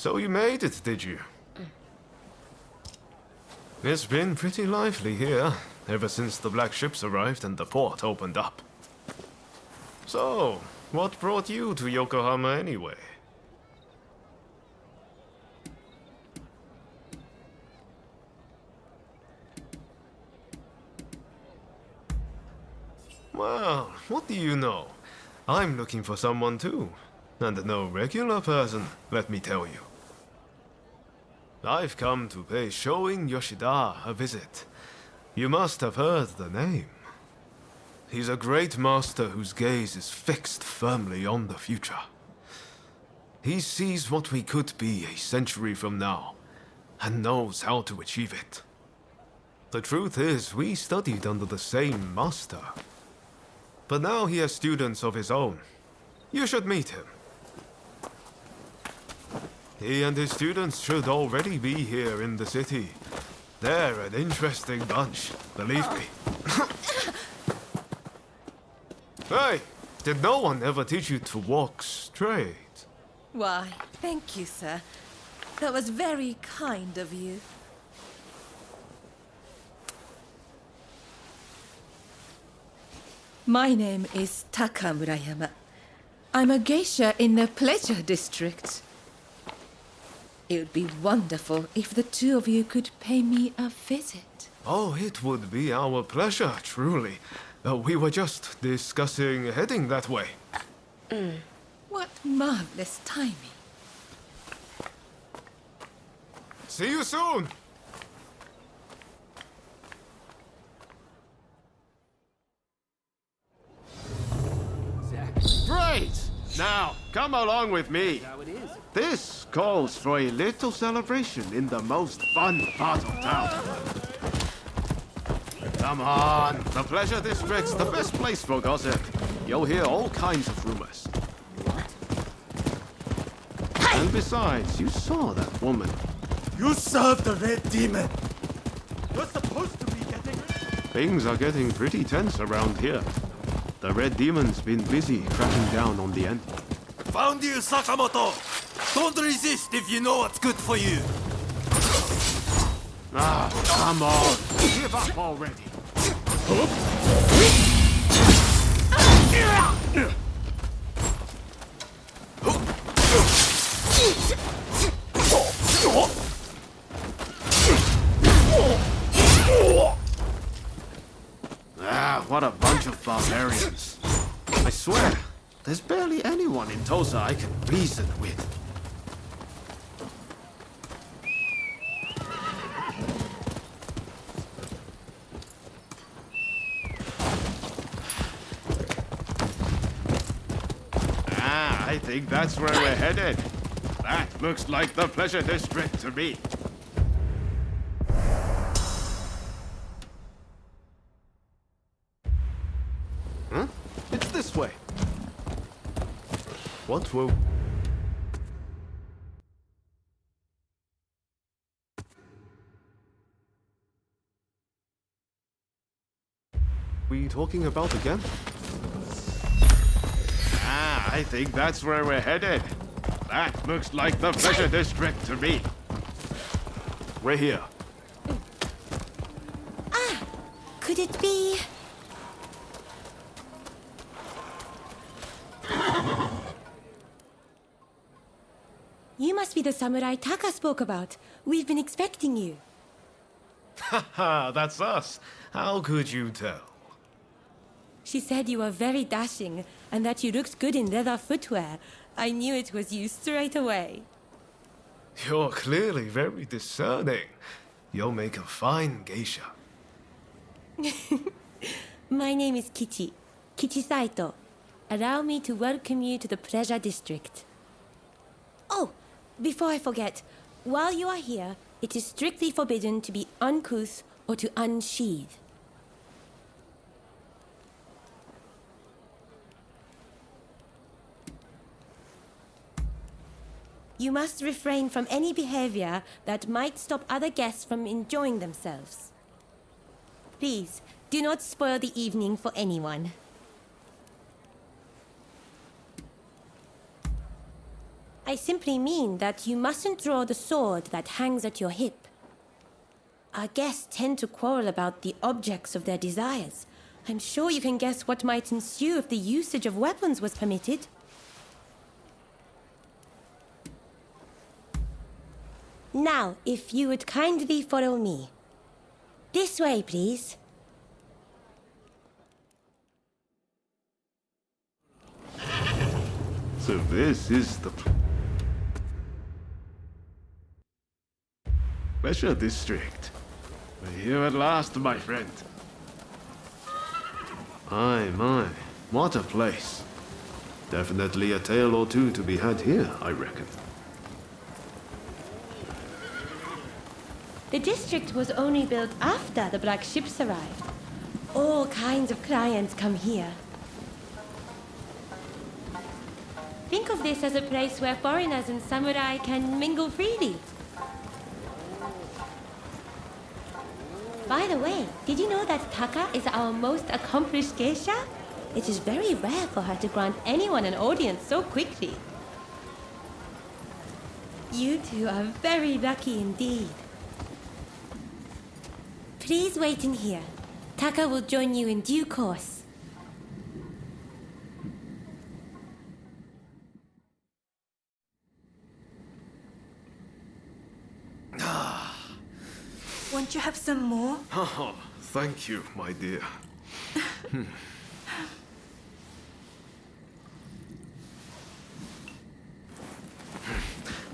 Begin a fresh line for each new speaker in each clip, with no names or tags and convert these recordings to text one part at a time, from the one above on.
So you made it, did you? It's been pretty lively here, ever since the black ships arrived and the port opened up. So, what brought you to Yokohama anyway? Well, what do you know? I'm looking for someone too. And no regular person, let me tell you. I've come to pay Showing Yoshida a visit. You must have heard the name. He's a great master whose gaze is fixed firmly on the future. He sees what we could be a century from now, and knows how to achieve it. The truth is, we studied under the same master. But now he has students of his own. You should meet him. He and his students should already be here in the city. They're an interesting bunch, believe me. Hey, did no one ever teach you to walk straight?
Why, thank you, sir. That was very kind of you. My name is Taka Murayama. I'm a geisha in the Pleasure District. It would be wonderful if the two of you could pay me a visit.
Oh, it would be our pleasure, truly. We were just discussing heading that way.
What marvelous timing.
See you soon! Great! Now, come along with me. This calls for a little celebration in the most fun part of town. Come on, the Pleasure District's the best place for gossip. You'll hear all kinds of rumors. And besides, you saw that woman.
You serve the Red Demon! You're supposed to be getting...
Things are getting pretty tense around here. The Red Demon's been busy cracking down on the end.
Found you, Sakamoto! Don't resist if you know what's good for you!
Ah, come on! Give up already! Ah, what a bunch of barbarians. I swear, there's barely anyone in Tosa I can reason with. Ah, I think that's where we're headed. That looks like the Pleasure District to me. Huh? It's this way. What will... we talking about again? Ah, I think that's where we're headed. That looks like the Pleasure District to me. We're here.
Ah, could it be... You must be the samurai Taka spoke about. We've been expecting you.
Haha, that's us. How could you tell?
She said you were very dashing and that you looked good in leather footwear. I knew it was you straight away.
You're clearly very discerning. You'll make a fine geisha.
My name is Kichi. Kichi Saito. Allow me to welcome you to the Pleasure District. Oh, before I forget, while you are here, it is strictly forbidden to be uncouth or to unsheathe. You must refrain from any behavior that might stop other guests from enjoying themselves. Please, do not spoil the evening for anyone. I I simply mean that you mustn't draw the sword that hangs at your hip. Our guests tend to quarrel about the objects of their desires. I'm sure you can guess what might ensue if the usage of weapons was permitted. Now, if you would kindly follow me. This way, please.
So this is the Pleasure District. We're here at last, my friend. My, what a place. Definitely a tale or two to be had here, I reckon.
The district was only built after the black ships arrived. All kinds of clients come here. Think of this as a place where foreigners and samurai can mingle freely. By the way, did you know that Taka is our most accomplished geisha? It is very rare for her to grant anyone an audience so quickly. You two are very lucky indeed. Please wait in here. Taka will join you in due course.
Won't you have some more?
Oh, thank you, my dear.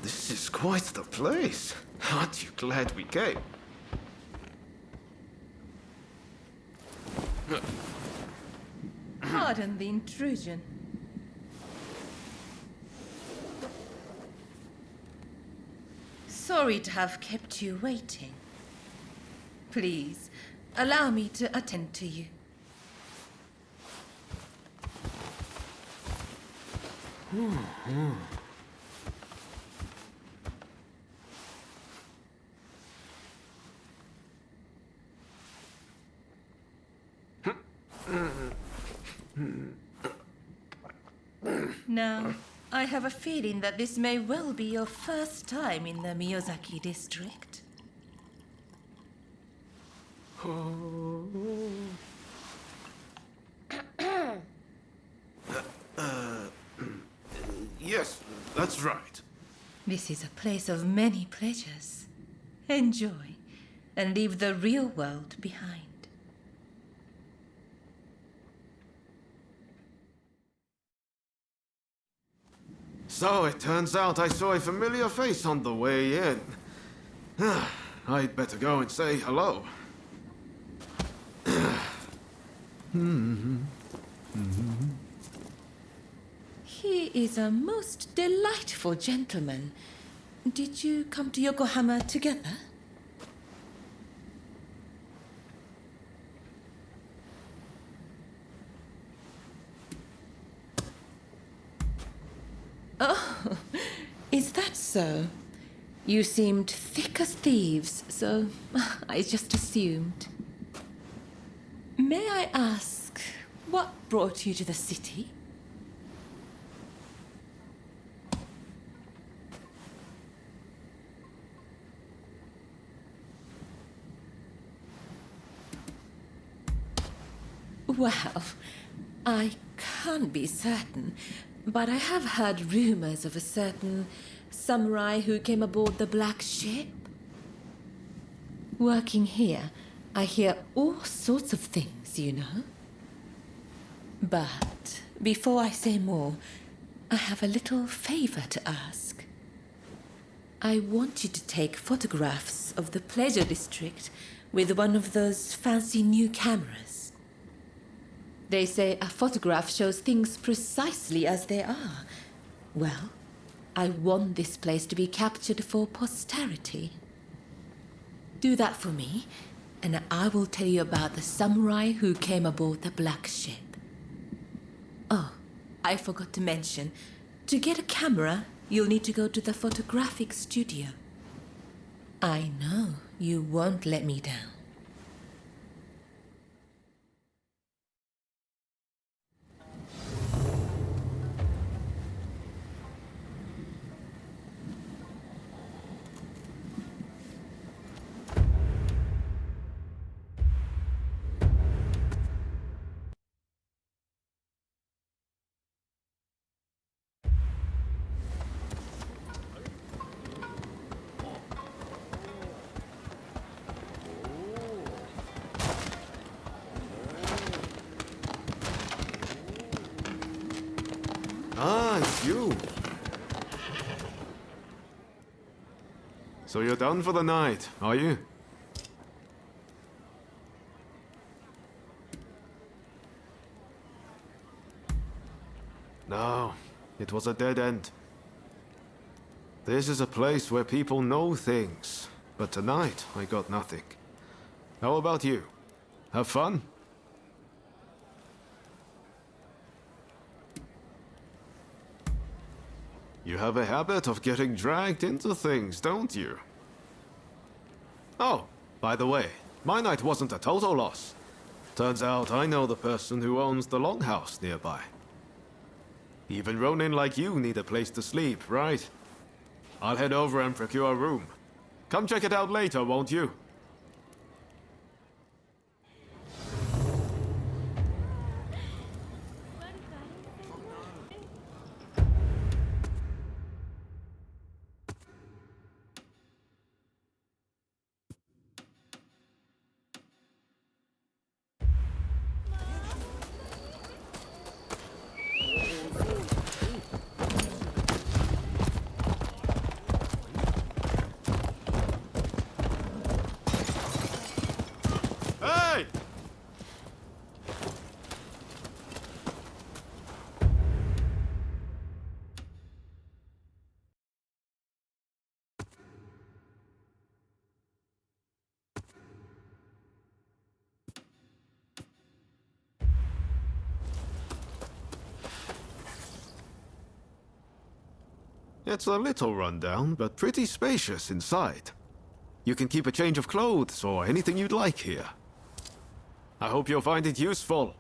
This is quite the place. Aren't you glad we came?
Pardon the intrusion. Sorry to have kept you waiting. Please, allow me to attend to you. Now, I have a feeling that this may well be your first time in the Miyazaki district.
Yes, that's right.
This is a place of many pleasures. Enjoy, and leave the real world behind.
So it turns out I saw a familiar face on the way in. I'd better go and say hello.
He is a most delightful gentleman. Did you come to Yokohama together? Oh, is that so? You seemed thick as thieves, so I just assumed. May I ask, what brought you to the city? Well, I can't be certain, but I have heard rumors of a certain samurai who came aboard the black ship. Working here, I hear all sorts of things, you know. But before I say more, I have a little favor to ask. I want you to take photographs of the pleasure district with one of those fancy new cameras. They say a photograph shows things precisely as they are. Well, I want this place to be captured for posterity. Do that for me, and I will tell you about the samurai who came aboard the black ship. Oh, I forgot to mention, to get a camera, you'll need to go to the photographic studio. I know you won't let me down.
you. So you're done for the night, are you? No, it was a dead end. This is a place where people know things, but tonight I got nothing. How about you? Have fun? You have a habit of getting dragged into things, don't you? Oh, by the way, my night wasn't a total loss. Turns out I know the person who owns the longhouse nearby. Even Ronin like you need a place to sleep, right? I'll head over and procure a room. Come check it out later, won't you? Hey! It's a little rundown, but pretty spacious inside. You can keep a change of clothes or anything you'd like here. I hope you'll find it useful.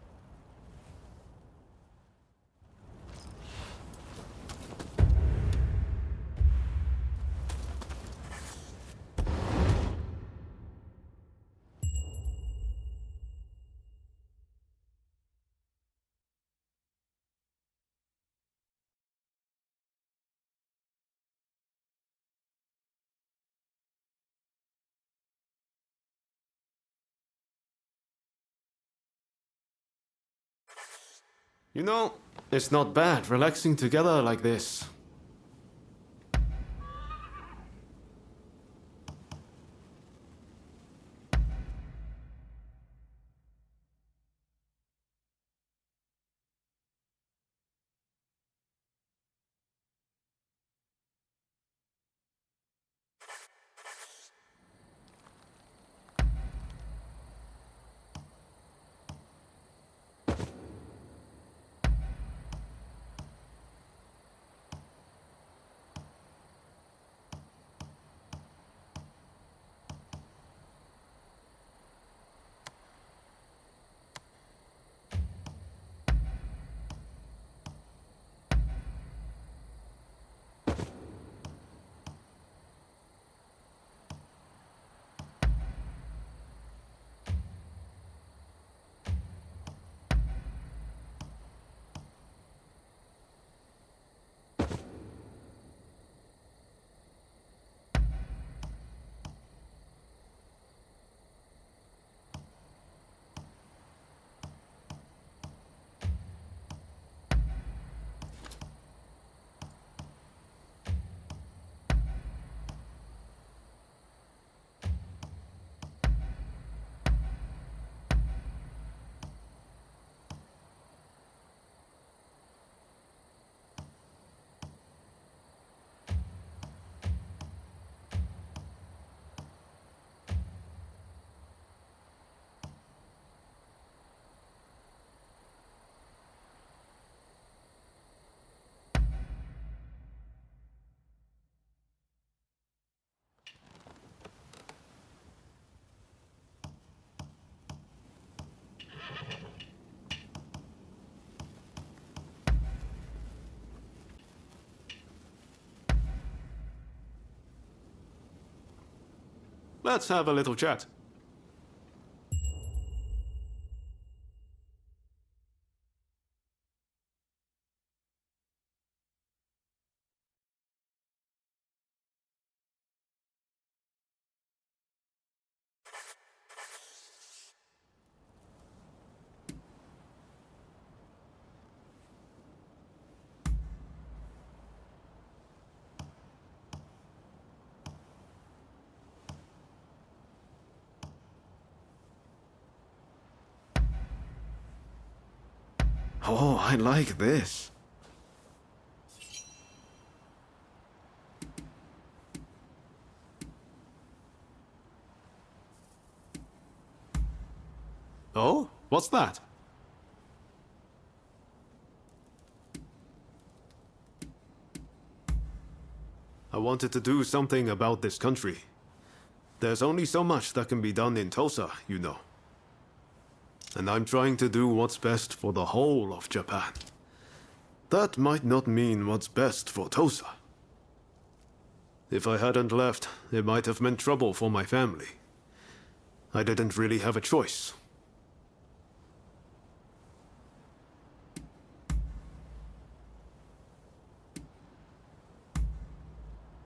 You know, it's not bad relaxing together like this. Let's have a little chat. Oh, I like this. Oh, what's that? I wanted to do something about this country. There's only so much that can be done in Tosa, you know. And I'm trying to do what's best for the whole of Japan. That might not mean what's best for Tosa. If I hadn't left, it might have meant trouble for my family. I didn't really have a choice.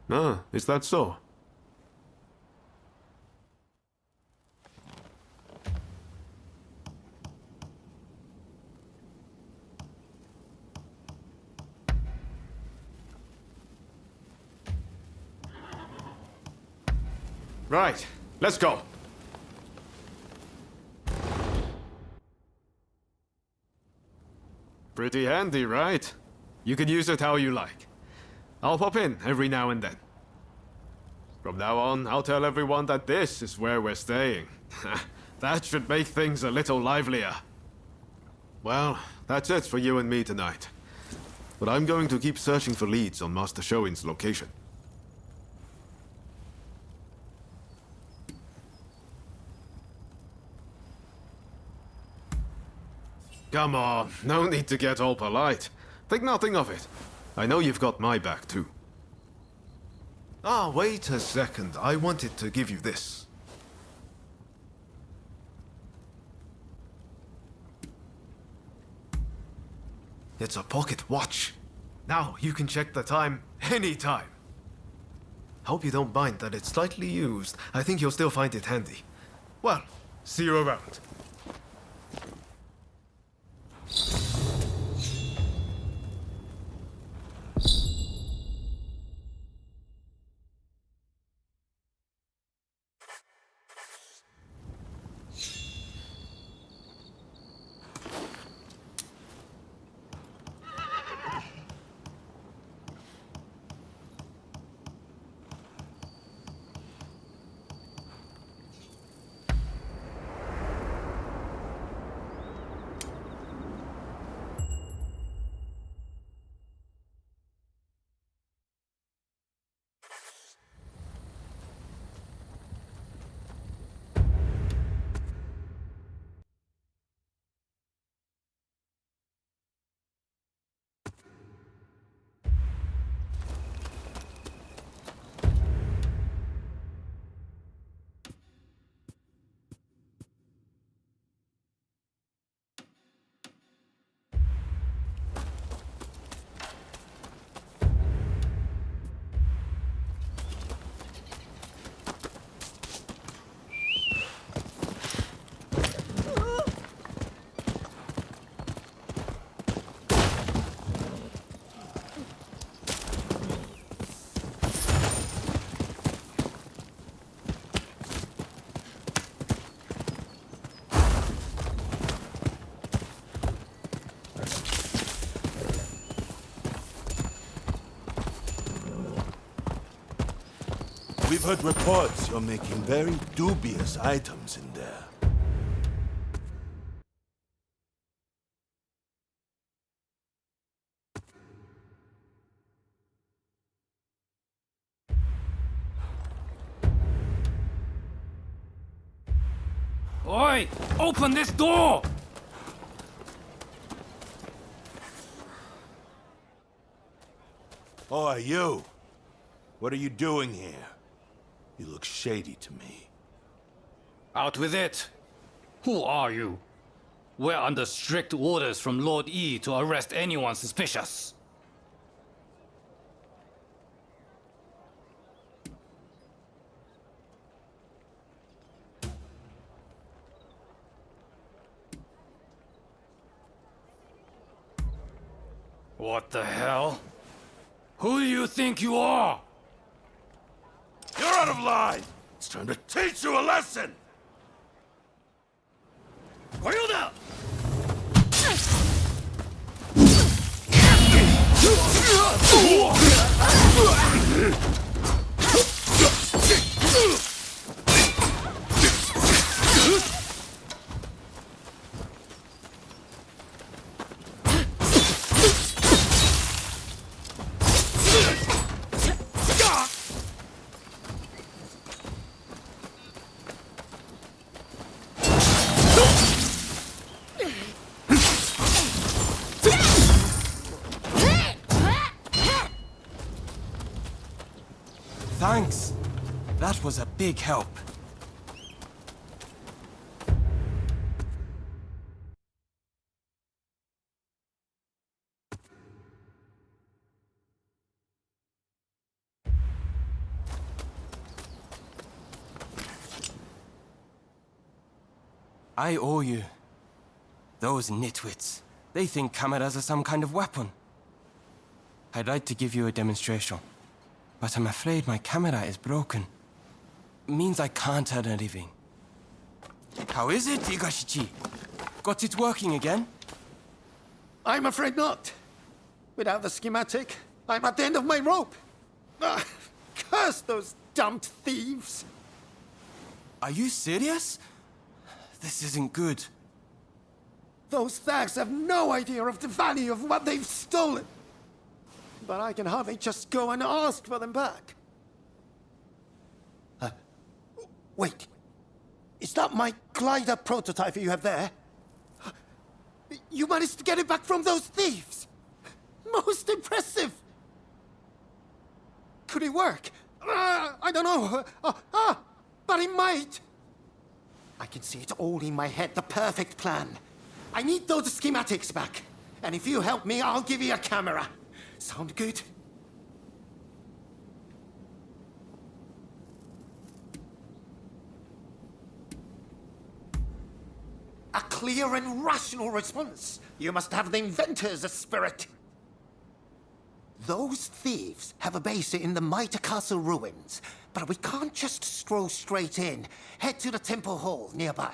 Ah, is that so? Right, let's go. Pretty handy, right? You can use it how you like. I'll pop in every now and then. From now on, I'll tell everyone that this is where we're staying. That should make things a little livelier. Well, that's it for you and me tonight. But I'm going to keep searching for leads on Master Shoin's location. Come on, no need to get all polite. Think nothing of it. I know you've got my back, too. Ah, wait a second. I wanted to give you this. It's a pocket watch. Now you can check the time anytime. Hope you don't mind that it's slightly used. I think you'll still find it handy. Well, see you around.
We've heard reports you're making very dubious items in there.
Oi! Open this door!
Oh, you! What are you doing here? You look shady to me.
Out with it! Who are you? We're under strict orders from Lord E to arrest anyone suspicious. What the hell? Who do you think you are?
You're out of line! It's time to teach you a lesson!
Thanks. That was a big help. I owe you. Those nitwits, they think cameras are some kind of weapon. I'd like to give you a demonstration, but I'm afraid my camera is broken. Means I can't earn a living. How is it, Higashichi? Got it working again?
I'm afraid not. Without the schematic, I'm at the end of my rope. Curse those dumped thieves.
Are you serious? This isn't good.
Those thags have no idea of the value of what they've stolen. But I can hardly just go and ask for them back. Wait. Is that my glider prototype you have there? You managed to get it back from those thieves! Most impressive! Could it work? I don't know. But it might! I can see it all in my head, the perfect plan. I need those schematics back. And if you help me, I'll give you a camera. Sound good? A clear and rational response. You must have the inventor's spirit. Those thieves have a base in the Mitre Castle ruins, but we can't just stroll straight in. Head to the temple hall nearby.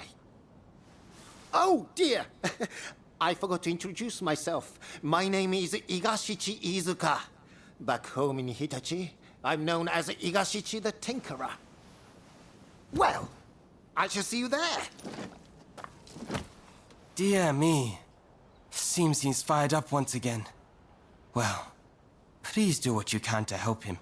Oh, dear. I forgot to introduce myself. My name is Higashichi Iizuka. Back home in Hitachi, I'm known as Higashichi the Tinkerer. Well, I shall see you there.
Dear me. Seems he's fired up once again. Well, please do what you can to help him.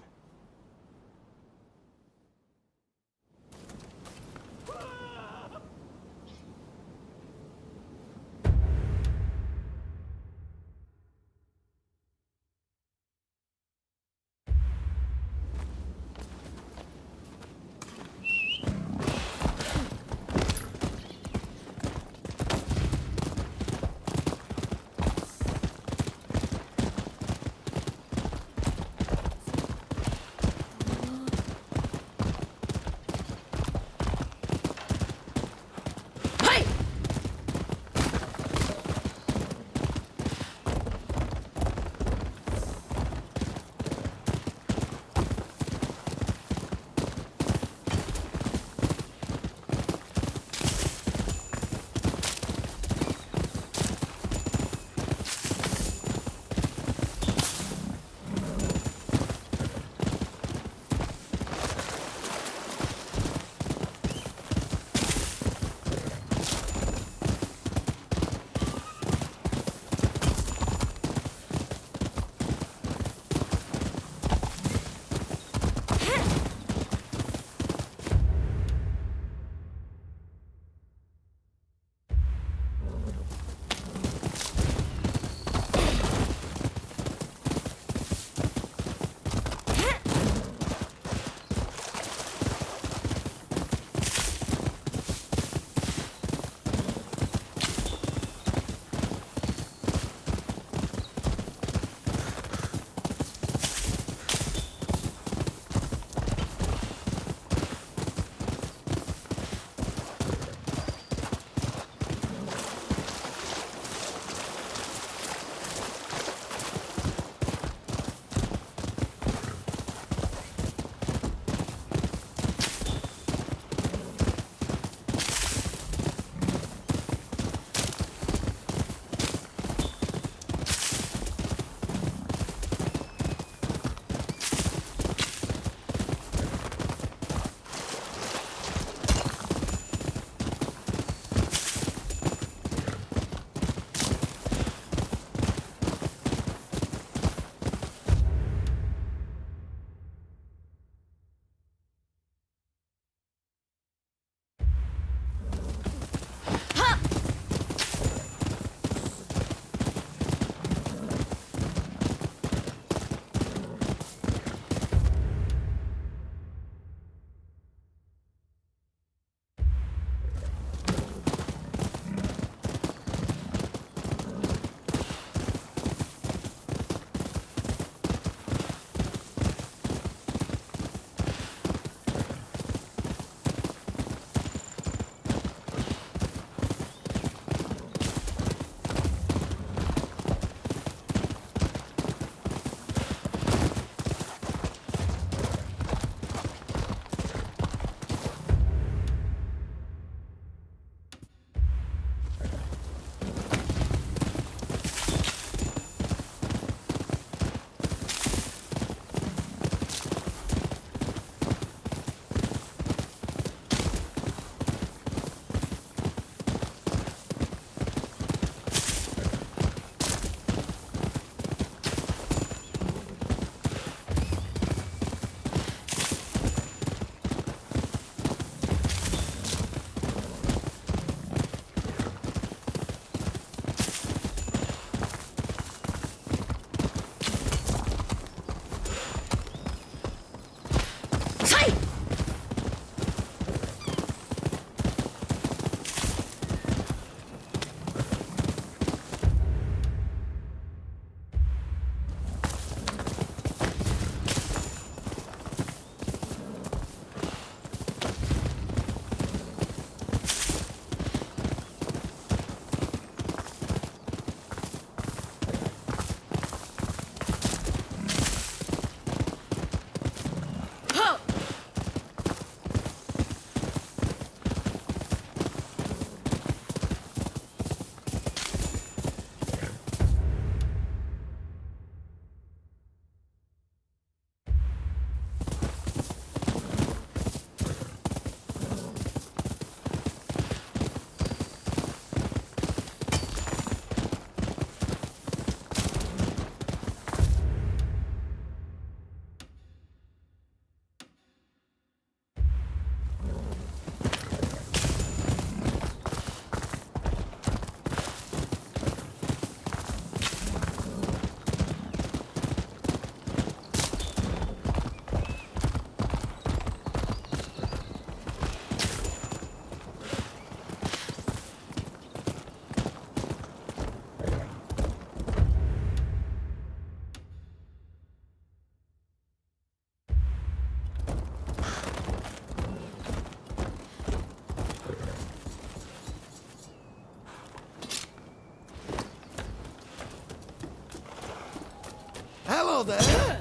Hello there!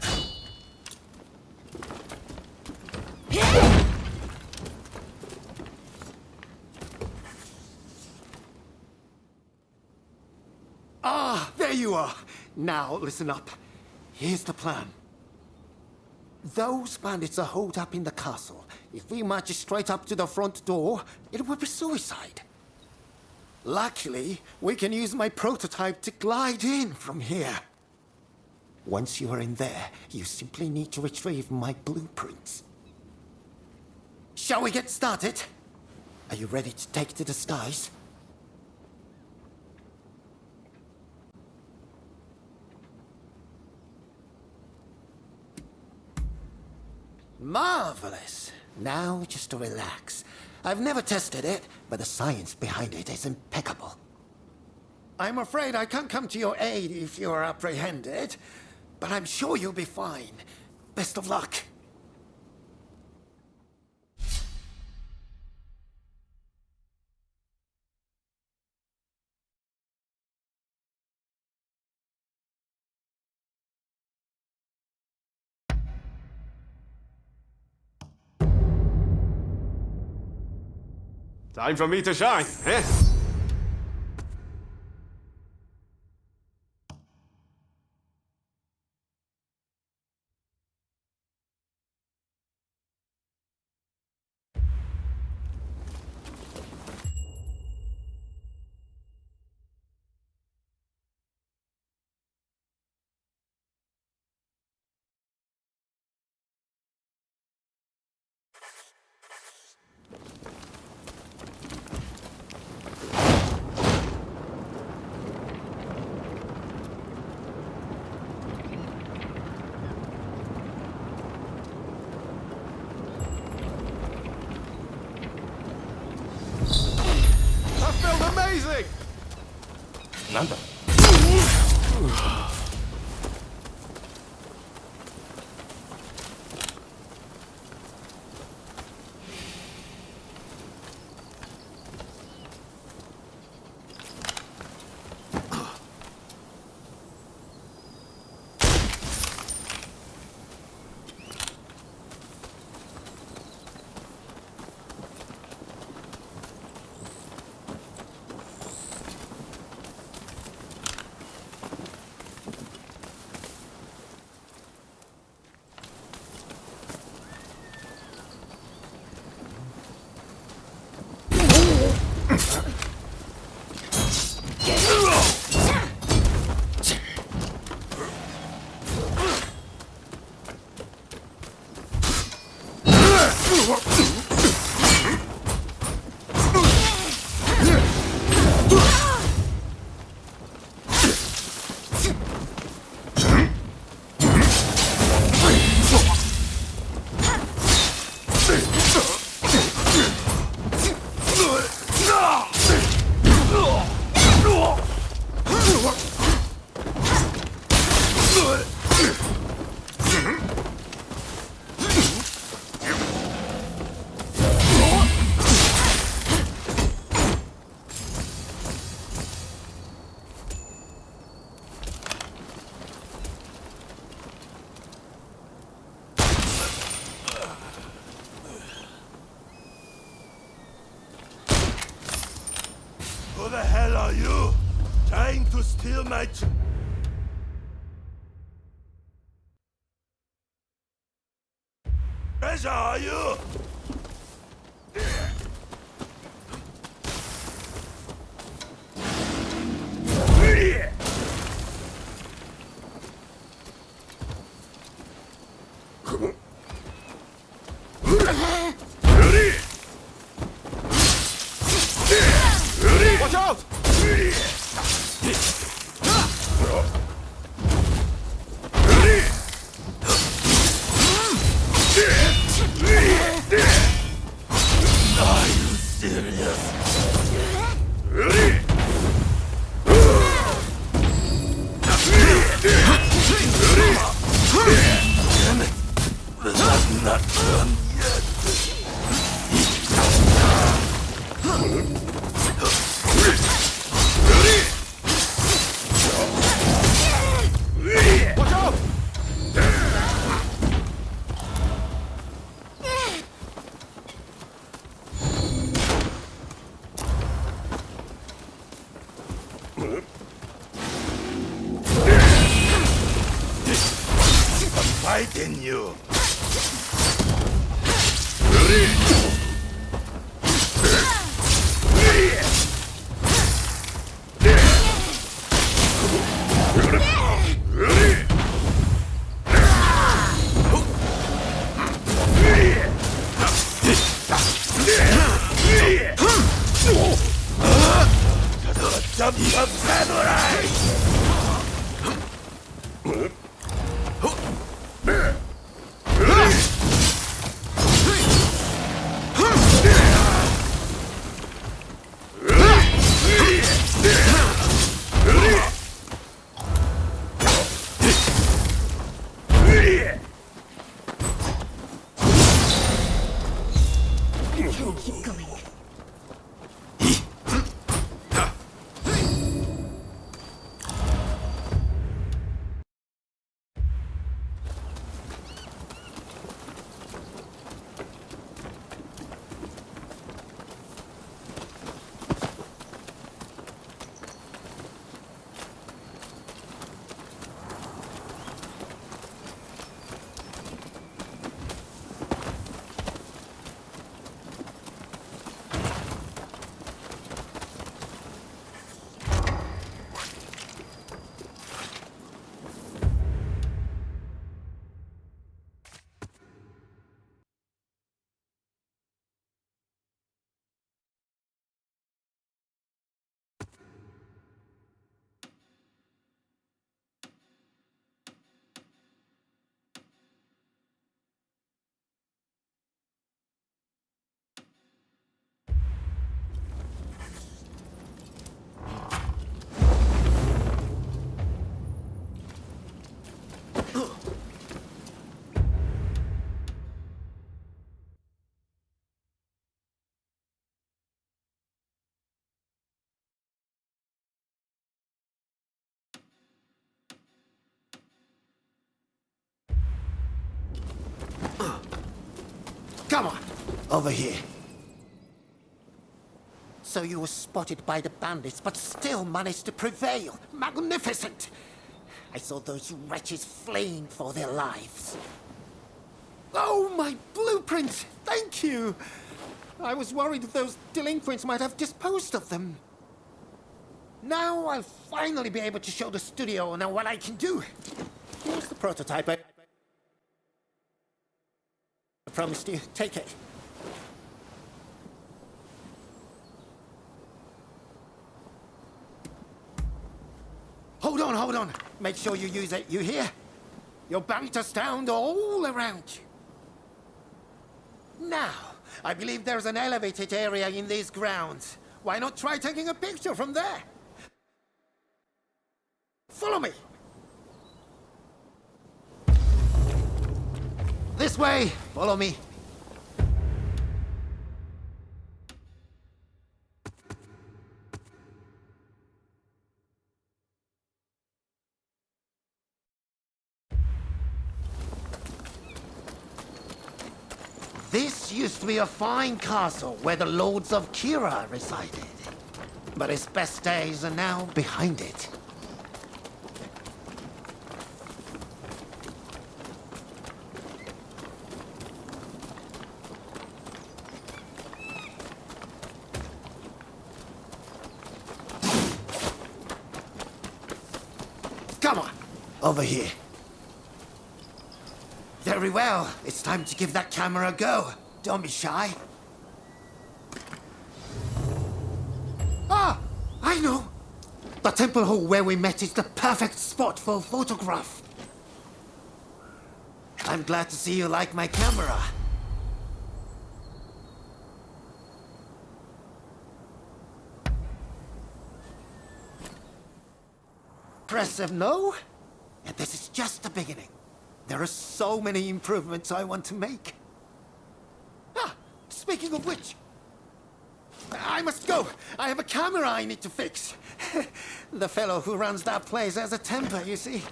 Ah, there you are. Now, listen up. Here's the plan. Those bandits are holed up in the castle. If we march straight up to the front door, it will be suicide. Luckily, we can use my prototype to glide in from here. Once you are in there, you simply need to retrieve my blueprints. Shall we get started? Are you ready to take to the skies? Marvelous. Now just to relax. I've never tested it, but the science behind it is impeccable. I'm afraid I can't come to your aid if you're apprehended, but I'm sure you'll be fine. Best of luck.
Time for me to shine, eh? Amazing!
なんだ
Who the hell are you? Trying to steal my treasure, are you?
Watch out!
Are you serious? Damn it! I'm not done yet.
Watch out!
frighten you. Of samurai!
Keep going.
Come on, over here. So you were spotted by the bandits, but still managed to prevail. Magnificent! I saw those wretches fleeing for their lives. Oh, my blueprints! Thank you! I was worried those delinquents might have disposed of them. Now I'll finally be able to show the studio now what I can do. Here's the prototype I promised you. Take it. Hold on. Make sure you use it, you hear? You're bound to sound all around you. Now, I believe there's an elevated area in these grounds. Why not try taking a picture from there? Follow me. This way. Follow me. This used to be a fine castle where the lords of Kira resided. But its best days are now behind it. Come on, over here. Very well. It's time to give that camera a go. Don't be shy. Ah! I know! The temple hall where we met is the perfect spot for a photograph. I'm glad to see you like my camera. Impressive, no? And this is just the beginning. There are so many improvements I want to make. Ah, speaking of which, I must go. I have a camera I need to fix. The fellow who runs that place has a temper, you see.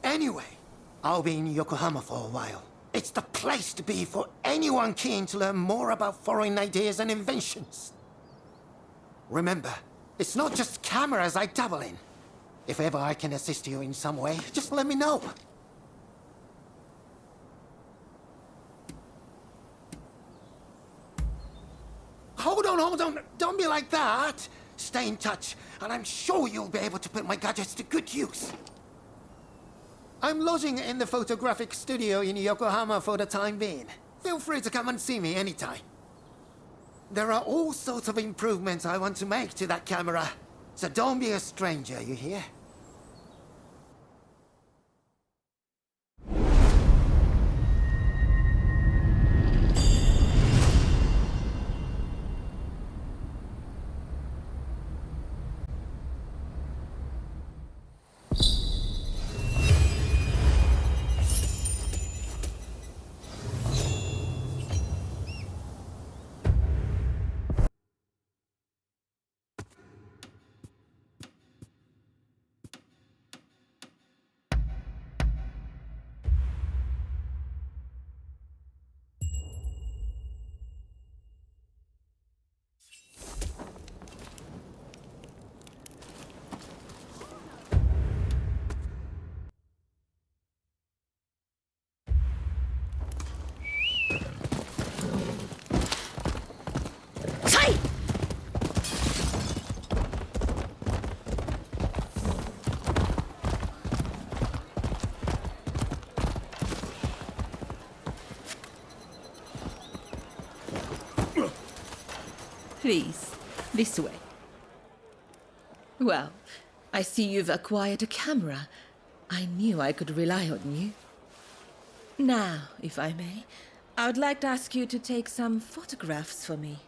Anyway, I'll be in Yokohama for a while. It's the place to be for anyone keen to learn more about foreign ideas and inventions. Remember, it's not just cameras I dabble in. If ever I can assist you in some way, just let me know. hold on. Don't be like that. Stay in touch, and I'm sure you'll be able to put my gadgets to good use. I'm lodging in the photographic studio in Yokohama for the time being. Feel free to come and see me anytime. There are all sorts of improvements I want to make to that camera, so don't be a stranger, you hear?
Please, this way. Well, I see you've acquired a camera. I knew I could rely on you. Now, if I may, I would like to ask you to take some photographs for me.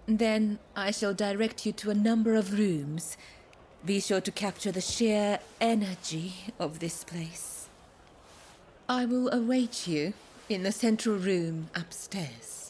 Then I shall direct you to a number of rooms. Be sure to capture the sheer energy of this place. I will await you in the central room upstairs.